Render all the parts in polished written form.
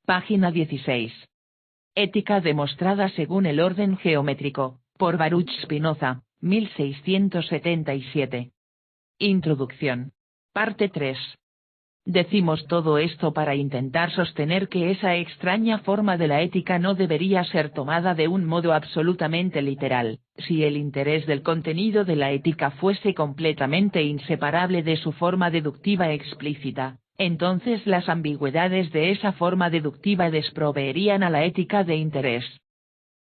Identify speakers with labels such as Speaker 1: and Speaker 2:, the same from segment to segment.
Speaker 1: Página 16. Ética demostrada según el orden geométrico, por Baruch Spinoza, 1677. Introducción. Parte 3. Decimos todo esto para intentar sostener que esa extraña forma de la ética no debería ser tomada de un modo absolutamente literal. Si el interés del contenido de la ética fuese completamente inseparable de su forma deductiva explícita, entonces las ambigüedades de esa forma deductiva desproveerían a la ética de interés.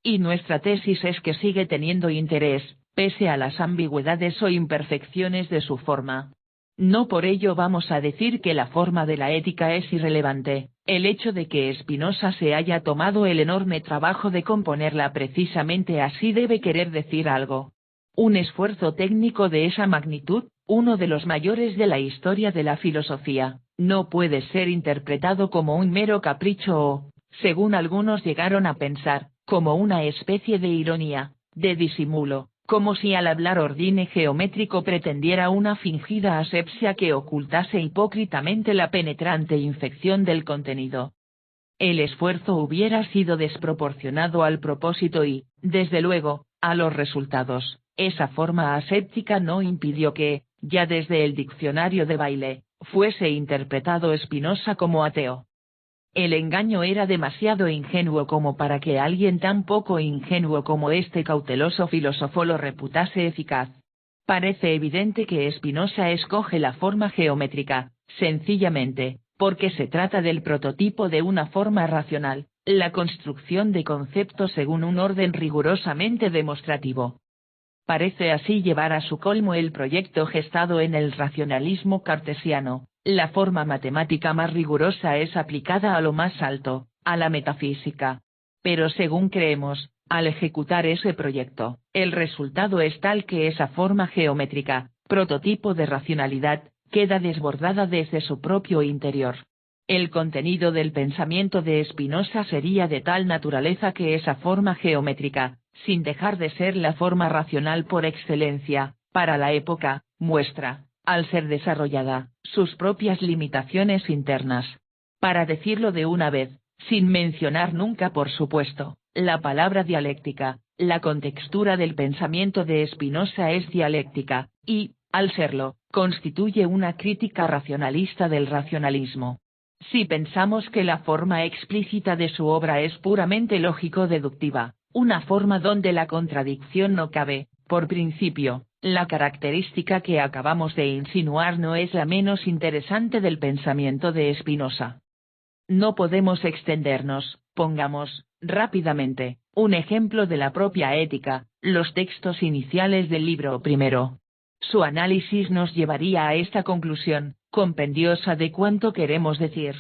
Speaker 1: Y nuestra tesis es que sigue teniendo interés, pese a las ambigüedades o imperfecciones de su forma. No por ello vamos a decir que la forma de la ética es irrelevante. El hecho de que Spinoza se haya tomado el enorme trabajo de componerla precisamente así debe querer decir algo. Un esfuerzo técnico de esa magnitud, uno de los mayores de la historia de la filosofía, no puede ser interpretado como un mero capricho o, según algunos llegaron a pensar, como una especie de ironía, de disimulo, como si al hablar ordine geométrico pretendiera una fingida asepsia que ocultase hipócritamente la penetrante infección del contenido. El esfuerzo hubiera sido desproporcionado al propósito y, desde luego, a los resultados. Esa forma aséptica no impidió que, ya desde el diccionario de Bayle, fuese interpretado Spinoza como ateo. El engaño era demasiado ingenuo como para que alguien tan poco ingenuo como este cauteloso filósofo lo reputase eficaz. Parece evidente que Spinoza escoge la forma geométrica, sencillamente, porque se trata del prototipo de una forma racional, la construcción de conceptos según un orden rigurosamente demostrativo. Parece así llevar a su colmo el proyecto gestado en el racionalismo cartesiano. La forma matemática más rigurosa es aplicada a lo más alto, a la metafísica. Pero según creemos, al ejecutar ese proyecto, el resultado es tal que esa forma geométrica, prototipo de racionalidad, queda desbordada desde su propio interior. El contenido del pensamiento de Spinoza sería de tal naturaleza que esa forma geométrica, sin dejar de ser la forma racional por excelencia, para la época, muestra, al ser desarrollada, sus propias limitaciones internas. Para decirlo de una vez, sin mencionar nunca por supuesto, la palabra dialéctica, la contextura del pensamiento de Spinoza es dialéctica, y, al serlo, constituye una crítica racionalista del racionalismo. Si pensamos que la forma explícita de su obra es puramente lógico-deductiva, una forma donde la contradicción no cabe, por principio, la característica que acabamos de insinuar no es la menos interesante del pensamiento de Spinoza. No podemos extendernos, pongamos, rápidamente, un ejemplo de la propia ética, los textos iniciales del libro primero. Su análisis nos llevaría a esta conclusión, compendiosa de cuanto queremos decir.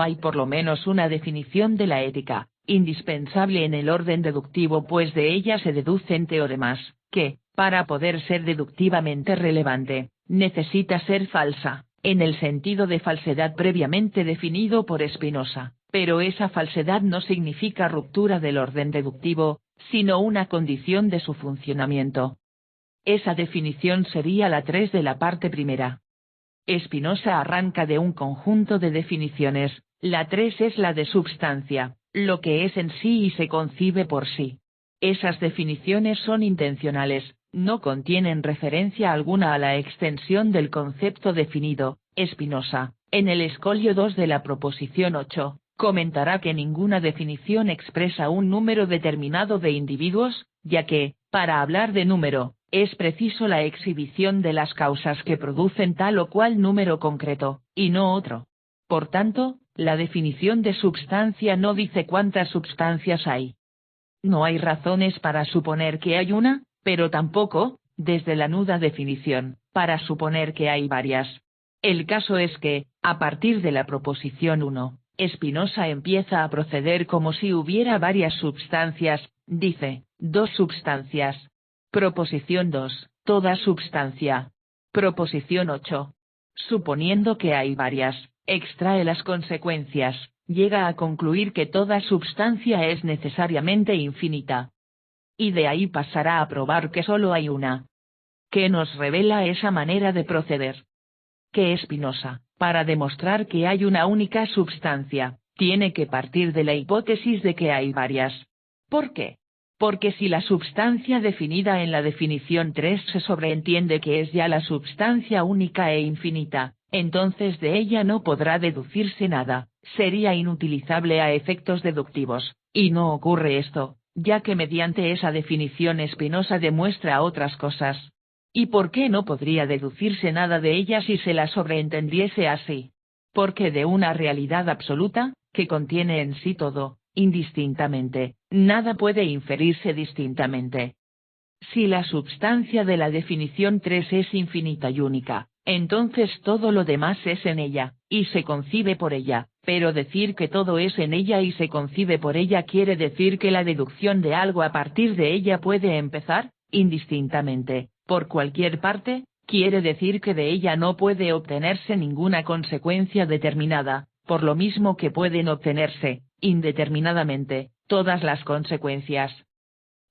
Speaker 1: Hay por lo menos una definición de la ética, indispensable en el orden deductivo pues de ella se deducen teoremas, que, para poder ser deductivamente relevante, necesita ser falsa, en el sentido de falsedad previamente definido por Spinoza, pero esa falsedad no significa ruptura del orden deductivo, sino una condición de su funcionamiento. Esa definición sería la 3 de la parte primera. Spinoza arranca de un conjunto de definiciones, la 3 es la de substancia, lo que es en sí y se concibe por sí. Esas definiciones son intencionales, no contienen referencia alguna a la extensión del concepto definido. Spinoza, en el escolio 2 de la proposición 8, comentará que ninguna definición expresa un número determinado de individuos, ya que, para hablar de número, es preciso la exhibición de las causas que producen tal o cual número concreto, y no otro. Por tanto, la definición de substancia no dice cuántas substancias hay. No hay razones para suponer que hay una, pero tampoco, desde la nuda definición, para suponer que hay varias. El caso es que, a partir de la proposición 1, Spinoza empieza a proceder como si hubiera varias substancias, dice, dos substancias. Proposición 2, toda substancia. Proposición 8. Suponiendo que hay varias, extrae las consecuencias, llega a concluir que toda substancia es necesariamente infinita. Y de ahí pasará a probar que solo hay una. ¿Qué nos revela esa manera de proceder? Que Spinoza, para demostrar que hay una única substancia, tiene que partir de la hipótesis de que hay varias. ¿Por qué? Porque si la substancia definida en la definición 3 se sobreentiende que es ya la substancia única e infinita, entonces de ella no podrá deducirse nada, sería inutilizable a efectos deductivos, y no ocurre esto, ya que mediante esa definición Spinoza demuestra otras cosas. ¿Y por qué no podría deducirse nada de ella si se la sobreentendiese así? Porque de una realidad absoluta, que contiene en sí todo, indistintamente, nada puede inferirse distintamente. Si la substancia de la definición 3 es infinita y única, entonces todo lo demás es en ella, y se concibe por ella, pero decir que todo es en ella y se concibe por ella quiere decir que la deducción de algo a partir de ella puede empezar, indistintamente, por cualquier parte, quiere decir que de ella no puede obtenerse ninguna consecuencia determinada, por lo mismo que pueden obtenerse, indeterminadamente, todas las consecuencias.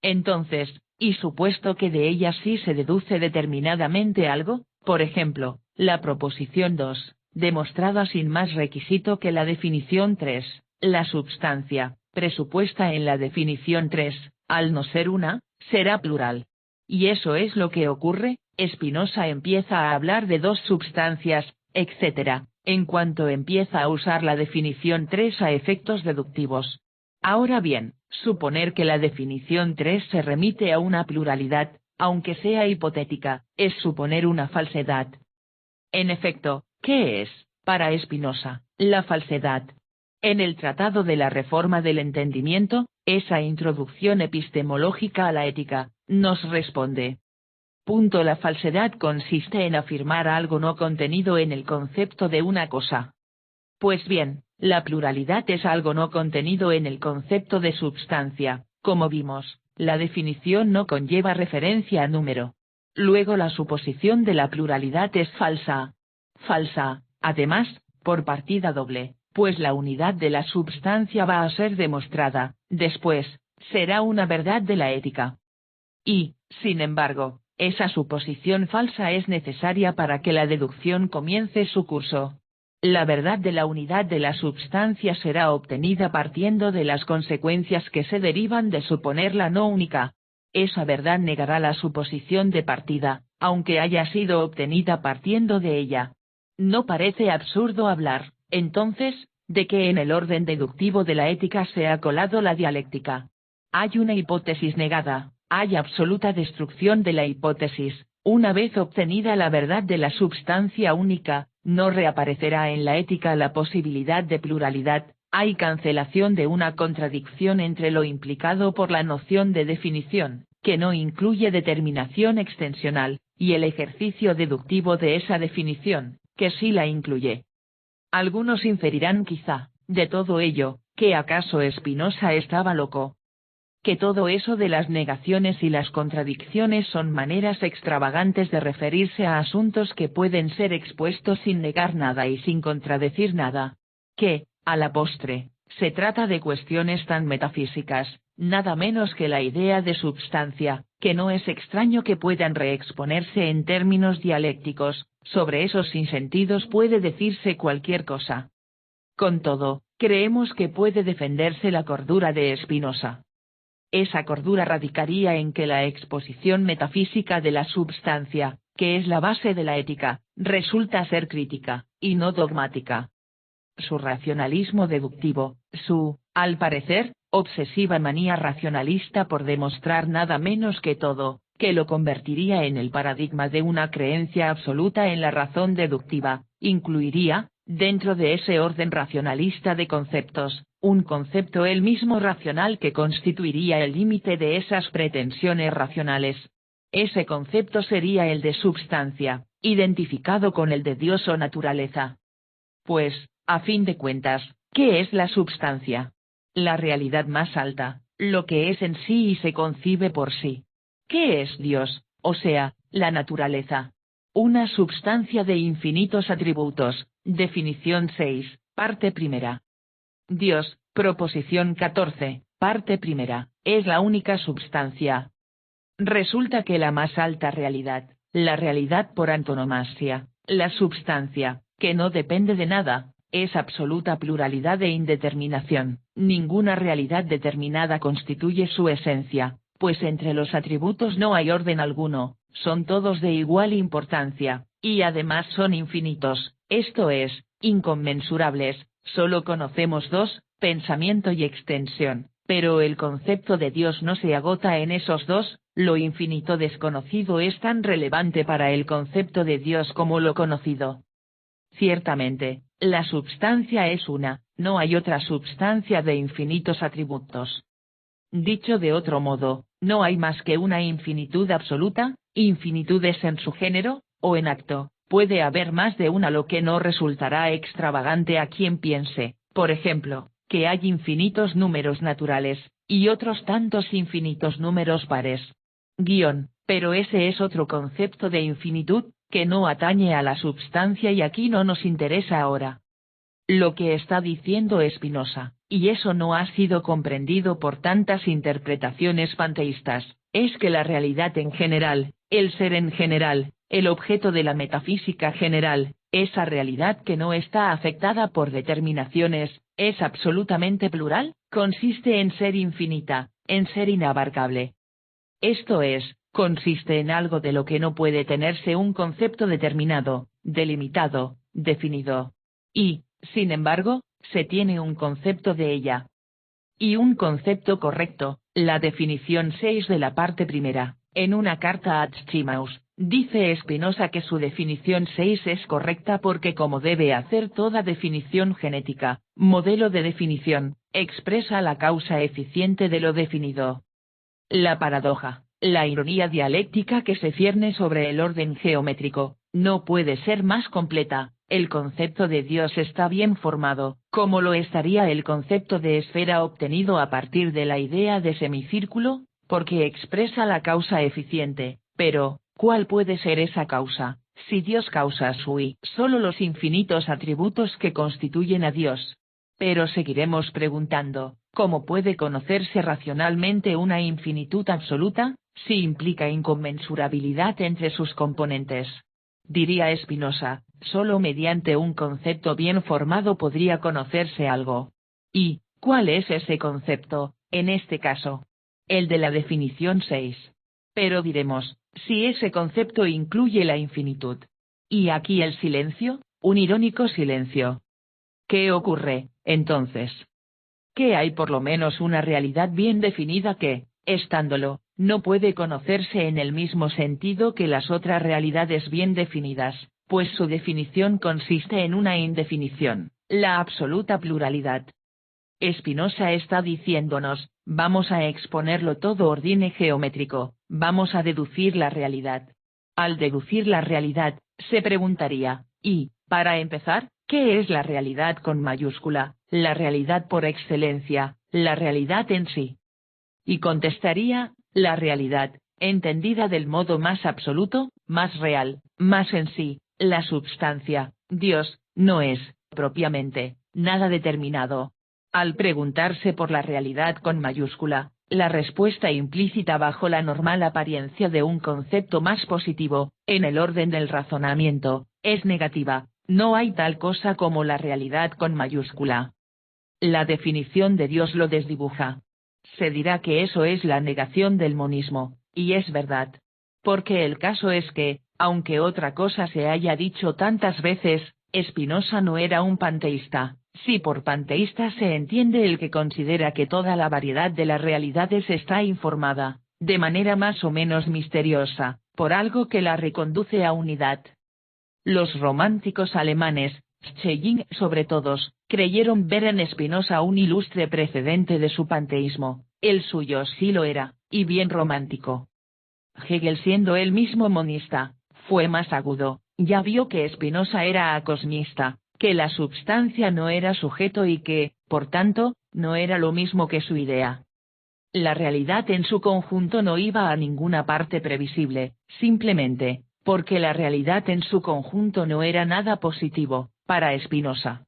Speaker 1: Entonces, y supuesto que de ella sí se deduce determinadamente algo, por ejemplo, la proposición 2, demostrada sin más requisito que la definición 3, la substancia, presupuesta en la definición 3, al no ser una, será plural. Y eso es lo que ocurre, Spinoza empieza a hablar de dos substancias, etc., en cuanto empieza a usar la definición 3 a efectos deductivos. Ahora bien, suponer que la definición 3 se remite a una pluralidad, aunque sea hipotética, es suponer una falsedad. En efecto, ¿qué es, para Spinoza, la falsedad? En el Tratado de la Reforma del Entendimiento, esa introducción epistemológica a la ética, nos responde. La falsedad consiste en afirmar algo no contenido en el concepto de una cosa. Pues bien, la pluralidad es algo no contenido en el concepto de substancia, como vimos, la definición no conlleva referencia a número. Luego la suposición de la pluralidad es falsa. Falsa, además, por partida doble, pues la unidad de la substancia va a ser demostrada, después, será una verdad de la ética. Y, sin embargo, esa suposición falsa es necesaria para que la deducción comience su curso. La verdad de la unidad de la substancia será obtenida partiendo de las consecuencias que se derivan de suponerla no única. Esa verdad negará la suposición de partida, aunque haya sido obtenida partiendo de ella. ¿No parece absurdo hablar, entonces, de que en el orden deductivo de la ética se ha colado la dialéctica? Hay una hipótesis negada, hay absoluta destrucción de la hipótesis. Una vez obtenida la verdad de la substancia única, no reaparecerá en la ética la posibilidad de pluralidad, hay cancelación de una contradicción entre lo implicado por la noción de definición, que no incluye determinación extensional, y el ejercicio deductivo de esa definición, que sí la incluye. Algunos inferirán quizá, de todo ello, que acaso Spinoza estaba loco. Que todo eso de las negaciones y las contradicciones son maneras extravagantes de referirse a asuntos que pueden ser expuestos sin negar nada y sin contradecir nada. Que, a la postre, se trata de cuestiones tan metafísicas, nada menos que la idea de substancia, que no es extraño que puedan reexponerse en términos dialécticos, sobre esos sinsentidos puede decirse cualquier cosa. Con todo, creemos que puede defenderse la cordura de Spinoza. Esa cordura radicaría en que la exposición metafísica de la substancia, que es la base de la ética, resulta ser crítica, y no dogmática. Su racionalismo deductivo, su, al parecer, obsesiva manía racionalista por demostrar nada menos que todo, que lo convertiría en el paradigma de una creencia absoluta en la razón deductiva, incluiría, dentro de ese orden racionalista de conceptos, un concepto él mismo racional que constituiría el límite de esas pretensiones racionales. Ese concepto sería el de substancia, identificado con el de Dios o naturaleza. Pues, a fin de cuentas, ¿qué es la substancia? La realidad más alta, lo que es en sí y se concibe por sí. ¿Qué es Dios, o sea, la naturaleza? Una substancia de infinitos atributos, definición 6, parte primera. Dios, proposición 14, parte primera, es la única substancia. Resulta que la más alta realidad, la realidad por antonomasia, la substancia, que no depende de nada, es absoluta pluralidad e indeterminación. Ninguna realidad determinada constituye su esencia, pues entre los atributos no hay orden alguno, son todos de igual importancia, y además son infinitos, esto es, inconmensurables. Solo conocemos dos, pensamiento y extensión, pero el concepto de Dios no se agota en esos dos. Lo infinito desconocido es tan relevante para el concepto de Dios como lo conocido. Ciertamente, la substancia es una, no hay otra substancia de infinitos atributos. Dicho de otro modo, no hay más que una infinitud absoluta. Infinitudes en su género, o en acto, puede haber más de una, lo que no resultará extravagante a quien piense, por ejemplo, que hay infinitos números naturales, y otros tantos infinitos números pares. Pero ese es otro concepto de infinitud, que no atañe a la substancia y aquí no nos interesa ahora. Lo que está diciendo Spinoza, y eso no ha sido comprendido por tantas interpretaciones panteístas, es que la realidad en general, el ser en general, el objeto de la metafísica general, esa realidad que no está afectada por determinaciones, es absolutamente plural, consiste en ser infinita, en ser inabarcable. Esto es, consiste en algo de lo que no puede tenerse un concepto determinado, delimitado, definido. Y, sin embargo, se tiene un concepto de ella. Y un concepto correcto. La definición 6 de la parte primera, en una carta a Tchimaus, dice Spinoza que su definición 6 es correcta porque, como debe hacer toda definición genética, modelo de definición, expresa la causa eficiente de lo definido. La paradoja, la ironía dialéctica que se cierne sobre el orden geométrico, no puede ser más completa. El concepto de Dios está bien formado, como lo estaría el concepto de esfera obtenido a partir de la idea de semicírculo, porque expresa la causa eficiente. Pero, ¿cuál puede ser esa causa, si Dios causa sui solo los infinitos atributos que constituyen a Dios? Pero seguiremos preguntando, ¿cómo puede conocerse racionalmente una infinitud absoluta, si implica inconmensurabilidad entre sus componentes? Diría Spinoza, solo mediante un concepto bien formado podría conocerse algo. ¿Y cuál es ese concepto, en este caso? El de la definición 6. Pero diremos, si ese concepto incluye la infinitud. Y aquí el silencio, un irónico silencio. ¿Qué ocurre, entonces? Que hay por lo menos una realidad bien definida que, estándolo, no puede conocerse en el mismo sentido que las otras realidades bien definidas, pues su definición consiste en una indefinición, la absoluta pluralidad. Spinoza está diciéndonos, vamos a exponerlo todo orden geométrico, vamos a deducir la realidad. Al deducir la realidad, se preguntaría, y, para empezar, ¿qué es la realidad con mayúscula, la realidad por excelencia, la realidad en sí? Y contestaría, la realidad, entendida del modo más absoluto, más real, más en sí, la substancia, Dios, no es, propiamente, nada determinado. Al preguntarse por la realidad con mayúscula, la respuesta implícita bajo la normal apariencia de un concepto más positivo, en el orden del razonamiento, es negativa, no hay tal cosa como la realidad con mayúscula. La definición de Dios lo desdibuja. Se dirá que eso es la negación del monismo, y es verdad. Porque el caso es que, aunque otra cosa se haya dicho tantas veces, Spinoza no era un panteísta. Si por panteísta se entiende el que considera que toda la variedad de las realidades está informada, de manera más o menos misteriosa, por algo que la reconduce a unidad. Los románticos alemanes, Schelling sobre todos, creyeron ver en Spinoza un ilustre precedente de su panteísmo. El suyo sí lo era, y bien romántico. Hegel, siendo él mismo monista, fue más agudo, ya vio que Spinoza era acosmista, que la substancia no era sujeto y que, por tanto, no era lo mismo que su idea. La realidad en su conjunto no iba a ninguna parte previsible, simplemente, porque la realidad en su conjunto no era nada positivo, para Spinoza.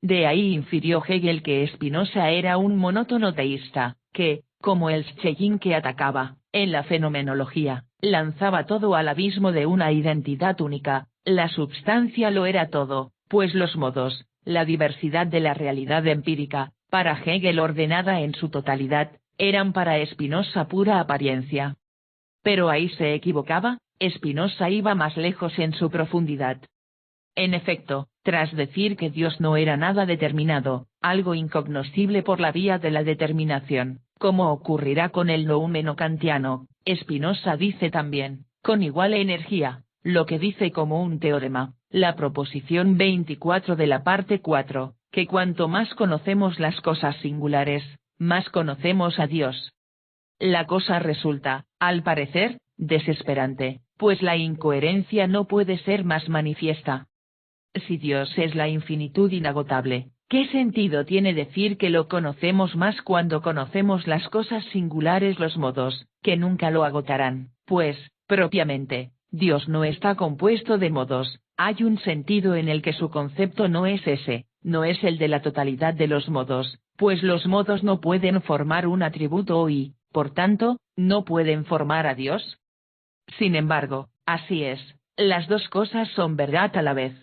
Speaker 1: De ahí infirió Hegel que Spinoza era un monótono teísta, que, como el Schelling que atacaba, en la fenomenología, lanzaba todo al abismo de una identidad única, la substancia lo era todo, pues los modos, la diversidad de la realidad empírica, para Hegel ordenada en su totalidad, eran para Spinoza pura apariencia. Pero ahí se equivocaba, Spinoza iba más lejos en su profundidad. En efecto, tras decir que Dios no era nada determinado, algo incognoscible por la vía de la determinación, como ocurrirá con el noúmeno kantiano, Spinoza dice también, con igual energía, lo que dice como un teorema, la proposición 24 de la parte 4, que cuanto más conocemos las cosas singulares, más conocemos a Dios. La cosa resulta, al parecer, desesperante, pues la incoherencia no puede ser más manifiesta. Si Dios es la infinitud inagotable, ¿qué sentido tiene decir que lo conocemos más cuando conocemos las cosas singulares, los modos, que nunca lo agotarán? Pues, propiamente, Dios no está compuesto de modos, hay un sentido en el que su concepto no es ese, no es el de la totalidad de los modos, pues los modos no pueden formar un atributo y, por tanto, no pueden formar a Dios. Sin embargo, así es, las dos cosas son verdad a la vez.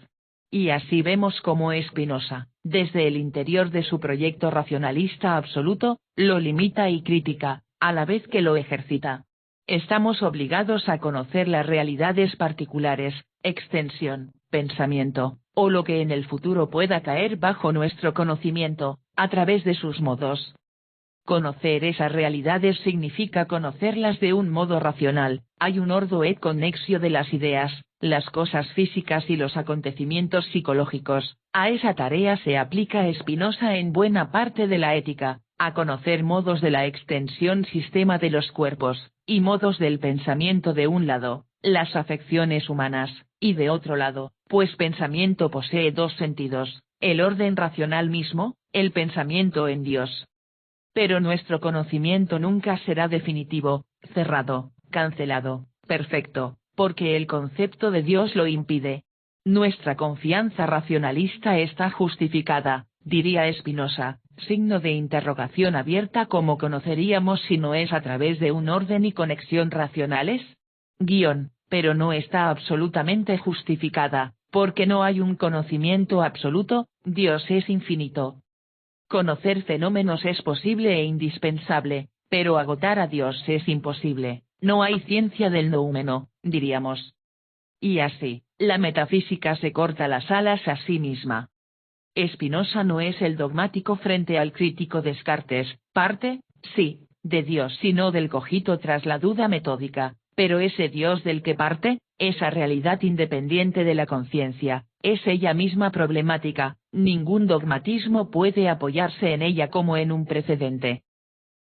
Speaker 1: Y así vemos cómo Spinoza, desde el interior de su proyecto racionalista absoluto, lo limita y critica, a la vez que lo ejercita. Estamos obligados a conocer las realidades particulares, extensión, pensamiento, o lo que en el futuro pueda caer bajo nuestro conocimiento, a través de sus modos. Conocer esas realidades significa conocerlas de un modo racional, hay un ordo et connexio de las ideas, las cosas físicas y los acontecimientos psicológicos. A esa tarea se aplica Spinoza en buena parte de la ética, a conocer modos de la extensión sistema de los cuerpos, y modos del pensamiento de un lado, las afecciones humanas, y de otro lado, pues pensamiento posee dos sentidos, el orden racional mismo, el pensamiento en Dios. Pero nuestro conocimiento nunca será definitivo, cerrado, cancelado, perfecto, porque el concepto de Dios lo impide. Nuestra confianza racionalista está justificada, diría Spinoza, signo de interrogación abierta. ¿Cómo conoceríamos si no es a través de un orden y conexión racionales? Pero no está absolutamente justificada, porque no hay un conocimiento absoluto, Dios es infinito. Conocer fenómenos es posible e indispensable, pero agotar a Dios es imposible, no hay ciencia del noúmeno, diríamos. Y así, la metafísica se corta las alas a sí misma. Spinoza no es el dogmático frente al crítico Descartes, parte, sí, de Dios sino del cogito tras la duda metódica, pero ese Dios del que parte, esa realidad independiente de la conciencia, es ella misma problemática, ningún dogmatismo puede apoyarse en ella como en un precedente.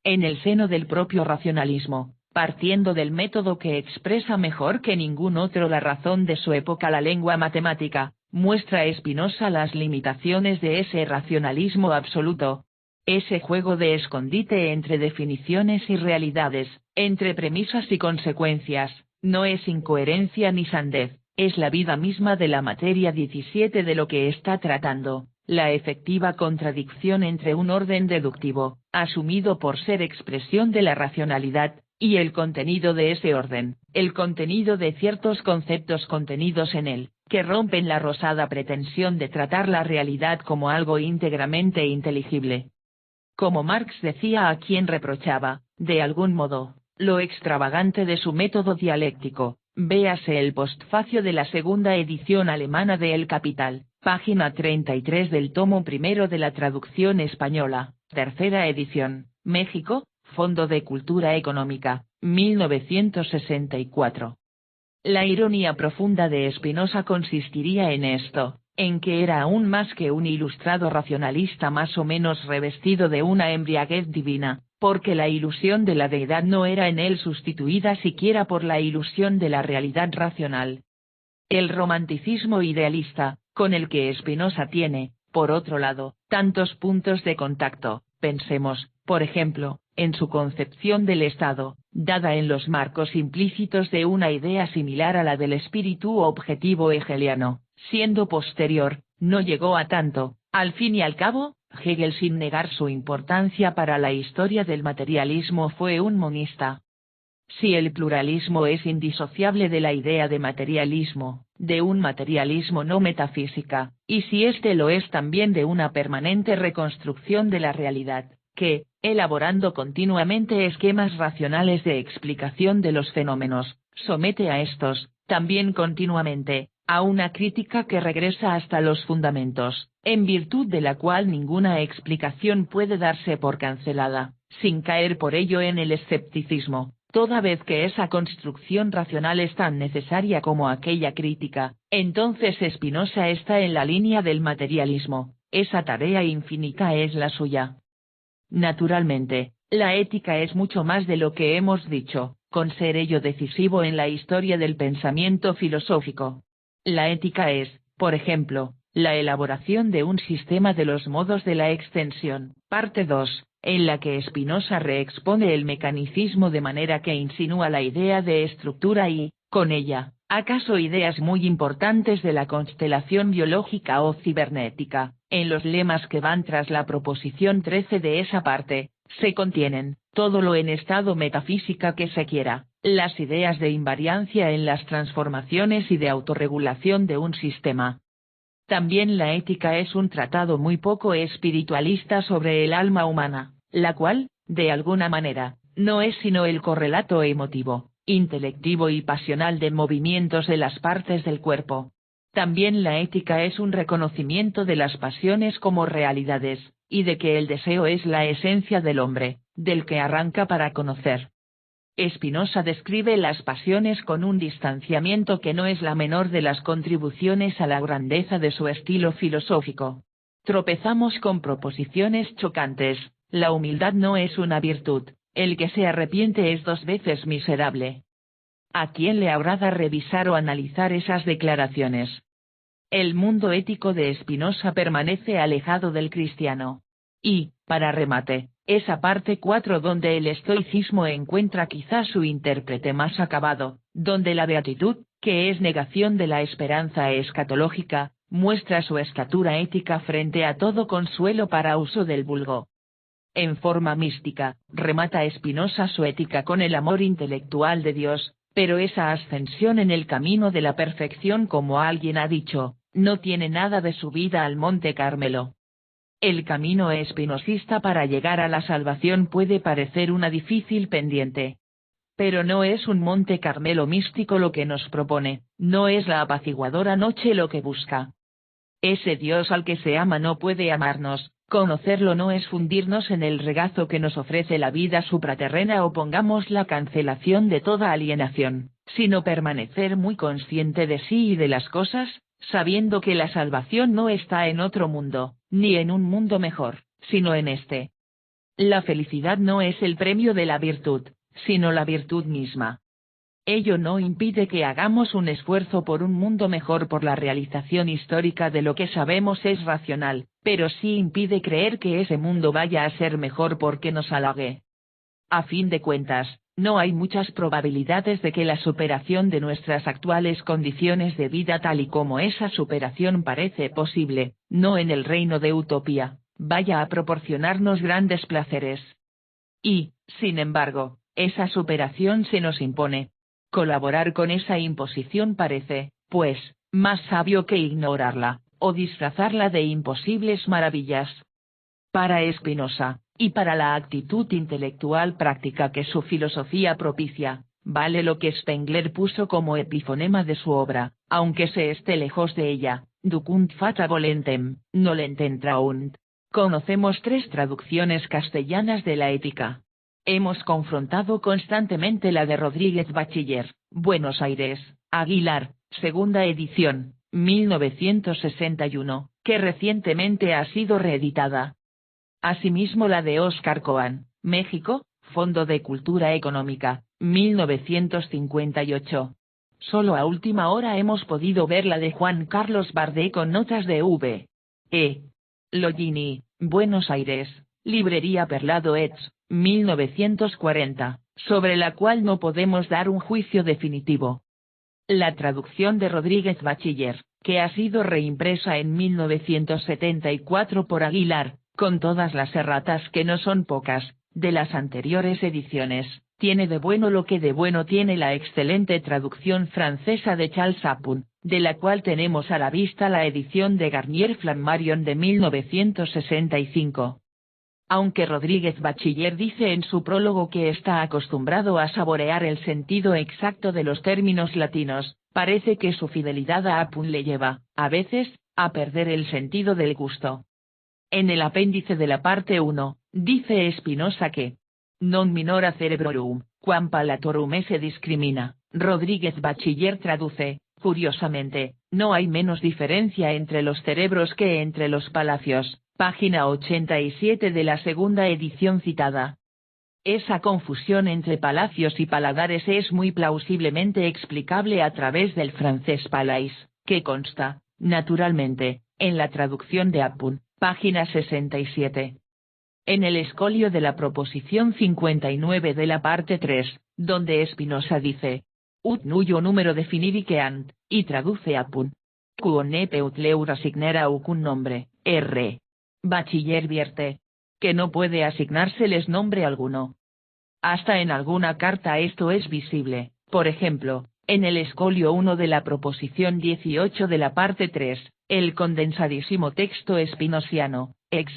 Speaker 1: En el seno del propio racionalismo, partiendo del método que expresa mejor que ningún otro la razón de su época, la lengua matemática, muestra Spinoza las limitaciones de ese racionalismo absoluto. Ese juego de escondite entre definiciones y realidades, entre premisas y consecuencias, no es incoherencia ni sandez, es la vida misma de la materia 17 de lo que está tratando, la efectiva contradicción entre un orden deductivo, asumido por ser expresión de la racionalidad, y el contenido de ese orden, el contenido de ciertos conceptos contenidos en él, que rompen la rosada pretensión de tratar la realidad como algo íntegramente inteligible. Como Marx decía a quien reprochaba, de algún modo, lo extravagante de su método dialéctico, véase el postfacio de la segunda edición alemana de El Capital, página 33 del tomo primero de la traducción española, tercera edición, México, Fondo de Cultura Económica, 1964. La ironía profunda de Spinoza consistiría en esto, en que era aún más que un ilustrado racionalista más o menos revestido de una embriaguez divina, porque la ilusión de la deidad no era en él sustituida siquiera por la ilusión de la realidad racional. El romanticismo idealista, con el que Spinoza tiene, por otro lado, tantos puntos de contacto, pensemos, por ejemplo, en su concepción del Estado, dada en los marcos implícitos de una idea similar a la del espíritu objetivo hegeliano, siendo posterior, no llegó a tanto. Al fin y al cabo, Hegel, sin negar su importancia para la historia del materialismo, fue un monista. Si el pluralismo es indisociable de la idea de materialismo, de un materialismo no metafísica, y si éste lo es también de una permanente reconstrucción de la realidad, que, elaborando continuamente esquemas racionales de explicación de los fenómenos, somete a estos, también continuamente, a una crítica que regresa hasta los fundamentos, en virtud de la cual ninguna explicación puede darse por cancelada, sin caer por ello en el escepticismo, toda vez que esa construcción racional es tan necesaria como aquella crítica, entonces Spinoza está en la línea del materialismo, esa tarea infinita es la suya. Naturalmente, la ética es mucho más de lo que hemos dicho, con ser ello decisivo en la historia del pensamiento filosófico. La ética es, por ejemplo, la elaboración de un sistema de los modos de la extensión, parte 2, en la que Spinoza reexpone el mecanicismo de manera que insinúa la idea de estructura y, con ella, acaso ideas muy importantes de la constelación biológica o cibernética. En los lemas que van tras la proposición 13 de esa parte, se contienen, todo lo en estado metafísica que se quiera, las ideas de invariancia en las transformaciones y de autorregulación de un sistema. También la ética es un tratado muy poco espiritualista sobre el alma humana, la cual, de alguna manera, no es sino el correlato emotivo, intelectivo y pasional de movimientos de las partes del cuerpo. También la ética es un reconocimiento de las pasiones como realidades, y de que el deseo es la esencia del hombre, del que arranca para conocer. Spinoza describe las pasiones con un distanciamiento que no es la menor de las contribuciones a la grandeza de su estilo filosófico. Tropezamos con proposiciones chocantes, la humildad no es una virtud, el que se arrepiente es 2 veces miserable. ¿A quién le agrada revisar o analizar esas declaraciones? El mundo ético de Spinoza permanece alejado del cristiano. Y, para remate, esa parte 4 donde el estoicismo encuentra quizá su intérprete más acabado, donde la beatitud, que es negación de la esperanza escatológica, muestra su estatura ética frente a todo consuelo para uso del vulgo. En forma mística, remata Spinoza su ética con el amor intelectual de Dios, pero esa ascensión en el camino de la perfección, como alguien ha dicho, no tiene nada de subida al Monte Carmelo. El camino espinosista para llegar a la salvación puede parecer una difícil pendiente. Pero no es un Monte Carmelo místico lo que nos propone, no es la apaciguadora noche lo que busca. Ese Dios al que se ama no puede amarnos, conocerlo no es fundirnos en el regazo que nos ofrece la vida supraterrena o pongamos la cancelación de toda alienación, sino permanecer muy consciente de sí y de las cosas, sabiendo que la salvación no está en otro mundo, ni en un mundo mejor, sino en este. La felicidad no es el premio de la virtud, sino la virtud misma. Ello no impide que hagamos un esfuerzo por un mundo mejor por la realización histórica de lo que sabemos es racional, pero sí impide creer que ese mundo vaya a ser mejor porque nos halague. A fin de cuentas, no hay muchas probabilidades de que la superación de nuestras actuales condiciones de vida tal y como esa superación parece posible, no en el reino de utopía, vaya a proporcionarnos grandes placeres. Y, sin embargo, esa superación se nos impone. Colaborar con esa imposición parece, pues, más sabio que ignorarla, o disfrazarla de imposibles maravillas. Para Spinoza, y para la actitud intelectual práctica que su filosofía propicia, vale lo que Spengler puso como epifonema de su obra, aunque se esté lejos de ella, ducunt fata volentem, nolentem traunt. Conocemos 3 traducciones castellanas de la ética. Hemos confrontado constantemente la de Rodríguez Bachiller, Buenos Aires, Aguilar, segunda edición, 1961, que recientemente ha sido reeditada. Asimismo la de Oscar Coan, México, Fondo de Cultura Económica, 1958. Solo a última hora hemos podido ver la de Juan Carlos Bardé con notas de V. E. Loggini, Buenos Aires, Librería Perlado Eds, 1940, sobre la cual no podemos dar un juicio definitivo. La traducción de Rodríguez Bachiller, que ha sido reimpresa en 1974 por Aguilar, con todas las erratas que no son pocas, de las anteriores ediciones, tiene de bueno lo que de bueno tiene la excelente traducción francesa de Charles Apun, de la cual tenemos a la vista la edición de Garnier Flammarion de 1965. Aunque Rodríguez Bachiller dice en su prólogo que está acostumbrado a saborear el sentido exacto de los términos latinos, parece que su fidelidad a Apun le lleva, a veces, a perder el sentido del gusto. En el apéndice de la parte 1, dice Espinosa que non minora cerebrorum, quam palatorum se discrimina. Rodríguez Bachiller traduce, curiosamente, no hay menos diferencia entre los cerebros que entre los palacios, página 87 de la segunda edición citada. Esa confusión entre palacios y paladares es muy plausiblemente explicable a través del francés palais, que consta, naturalmente, en la traducción de Apun, página 67. En el escolio de la proposición 59 de la parte 3, donde Espinosa dice, ut nuyo número definidiqueant, y traduce Apun. Quone peut leur assigner aucun nombre, R. Bachiller vierte, que no puede asignárseles nombre alguno. Hasta en alguna carta esto es visible, por ejemplo, en el escolio 1 de la proposición 18 de la parte 3, el condensadísimo texto espinosiano, ex.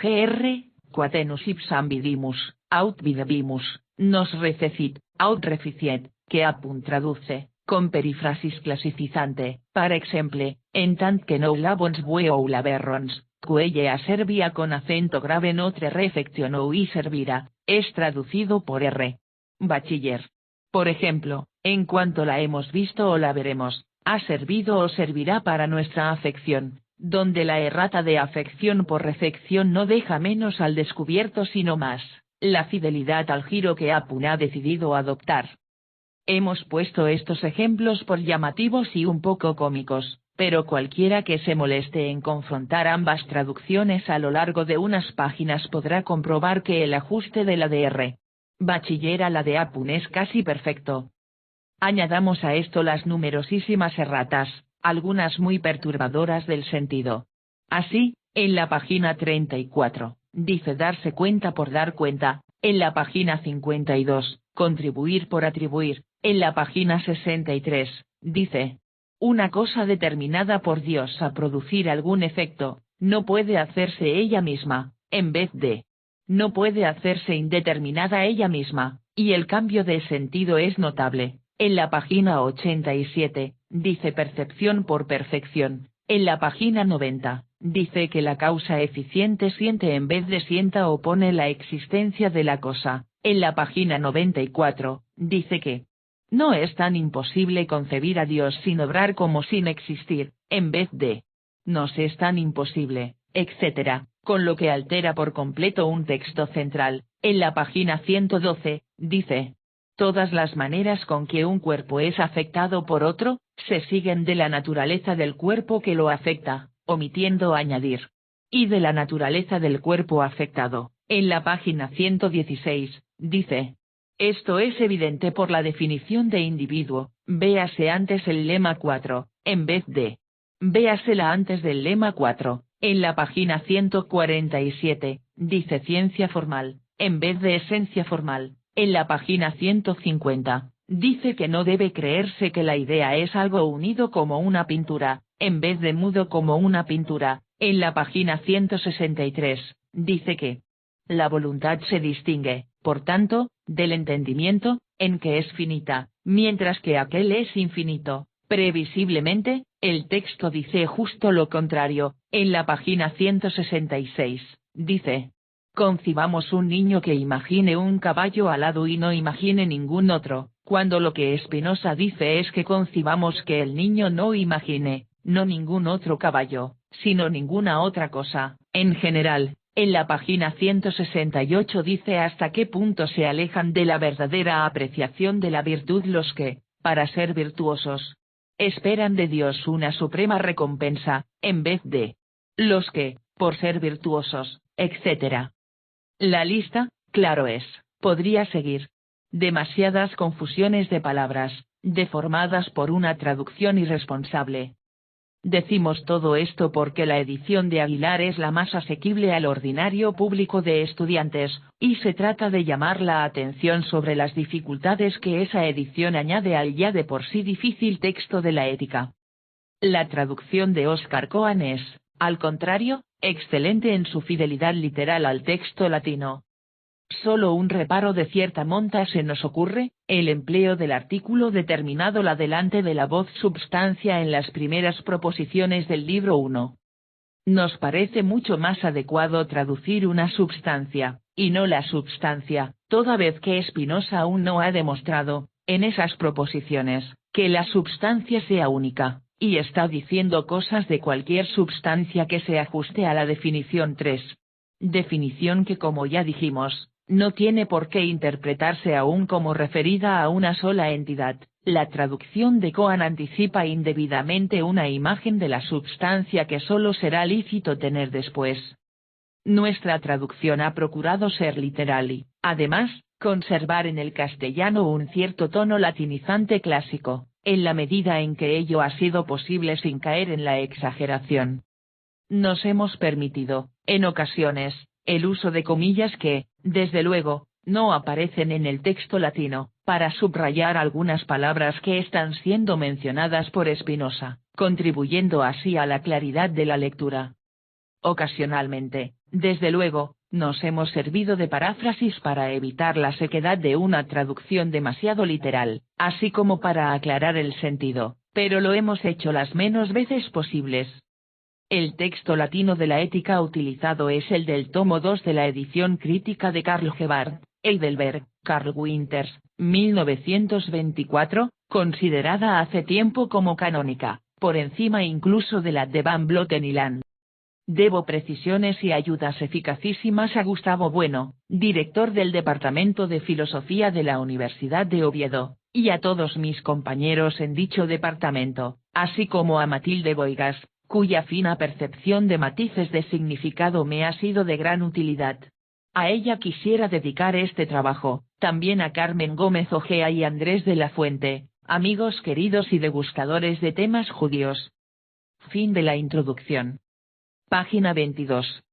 Speaker 1: Gr. Quatenus ipsam vidimus, aut videbimus, nos rececit, aut reficient, que Apun traduce, con perifrasis clasificante, par exemple, en tant que no labons bue ou laberrons, cuelle a servia con acento grave notre refeccionou y servirá, es traducido por R. Bachiller. Por ejemplo, en cuanto la hemos visto o la veremos, ha servido o servirá para nuestra afección, donde la errata de afección por refección no deja menos al descubierto sino más, la fidelidad al giro que Apun ha decidido adoptar. Hemos puesto estos ejemplos por llamativos y un poco cómicos, pero cualquiera que se moleste en confrontar ambas traducciones a lo largo de unas páginas podrá comprobar que el ajuste de la de R. Bachiller a la de Apun es casi perfecto. Añadamos a esto las numerosísimas erratas, algunas muy perturbadoras del sentido. Así, en la página 34, dice darse cuenta por dar cuenta, en la página 52, contribuir por atribuir, en la página 63, dice, una cosa determinada por Dios a producir algún efecto, no puede hacerse ella misma, en vez de, no puede hacerse indeterminada ella misma, y el cambio de sentido es notable. En la página 87, dice percepción por perfección, en la página 90, dice que la causa eficiente siente en vez de sienta o pone la existencia de la cosa, en la página 94, dice que no es tan imposible concebir a Dios sin obrar como sin existir, en vez de nos es tan imposible, etc., con lo que altera por completo un texto central. En la página 112, dice, todas las maneras con que un cuerpo es afectado por otro, se siguen de la naturaleza del cuerpo que lo afecta, omitiendo añadir, y de la naturaleza del cuerpo afectado. En la página 116, dice, esto es evidente por la definición de individuo, véase antes el lema 4, en vez de, véasela antes del lema 4, en la página 147, dice ciencia formal, en vez de esencia formal. En la página 150, dice que no debe creerse que la idea es algo unido como una pintura, en vez de mudo como una pintura. En la página 163, dice que la voluntad se distingue, por tanto, del entendimiento, en que es finita, mientras que aquel es infinito. Previsiblemente, el texto dice justo lo contrario. En la página 166, dice, concibamos un niño que imagine un caballo alado y no imagine ningún otro, cuando lo que Espinosa dice es que concibamos que el niño no imagine, no ningún otro caballo, sino ninguna otra cosa. En general, en la página 168 dice hasta qué punto se alejan de la verdadera apreciación de la virtud los que, para ser virtuosos, esperan de Dios una suprema recompensa, en vez de los que, por ser virtuosos, etc. La lista, claro es, podría seguir. Demasiadas confusiones de palabras, deformadas por una traducción irresponsable. Decimos todo esto porque la edición de Aguilar es la más asequible al ordinario público de estudiantes, y se trata de llamar la atención sobre las dificultades que esa edición añade al ya de por sí difícil texto de la ética. La traducción de Oscar Coan es, al contrario, excelente en su fidelidad literal al texto latino. Solo un reparo de cierta monta se nos ocurre, el empleo del artículo determinado la delante de la voz substancia en las primeras proposiciones del libro 1. Nos parece mucho más adecuado traducir una substancia, y no la substancia, toda vez que Spinoza aún no ha demostrado, en esas proposiciones, que la substancia sea única, y está diciendo cosas de cualquier substancia que se ajuste a la definición 3. Definición que, como ya dijimos, no tiene por qué interpretarse aún como referida a una sola entidad. La traducción de Coan anticipa indebidamente una imagen de la substancia que solo será lícito tener después. Nuestra traducción ha procurado ser literal y, además, conservar en el castellano un cierto tono latinizante clásico, en la medida en que ello ha sido posible sin caer en la exageración. Nos hemos permitido, en ocasiones, el uso de comillas que, desde luego, no aparecen en el texto latino, para subrayar algunas palabras que están siendo mencionadas por Spinoza, contribuyendo así a la claridad de la lectura. Ocasionalmente, desde luego, nos hemos servido de paráfrasis para evitar la sequedad de una traducción demasiado literal, así como para aclarar el sentido, pero lo hemos hecho las menos veces posibles. El texto latino de la ética utilizado es el del tomo 2 de la edición crítica de Karl Gebhardt, Heidelberg, Karl Winters, 1924, considerada hace tiempo como canónica, por encima incluso de la de Van Bloten y Land. Debo precisiones y ayudas eficacísimas a Gustavo Bueno, director del Departamento de Filosofía de la Universidad de Oviedo, y a todos mis compañeros en dicho departamento, así como a Matilde Boigas, cuya fina percepción de matices de significado me ha sido de gran utilidad. A ella quisiera dedicar este trabajo, también a Carmen Gómez Ojea y Andrés de la Fuente, amigos queridos y degustadores de temas judíos. Fin de la introducción. Página 22.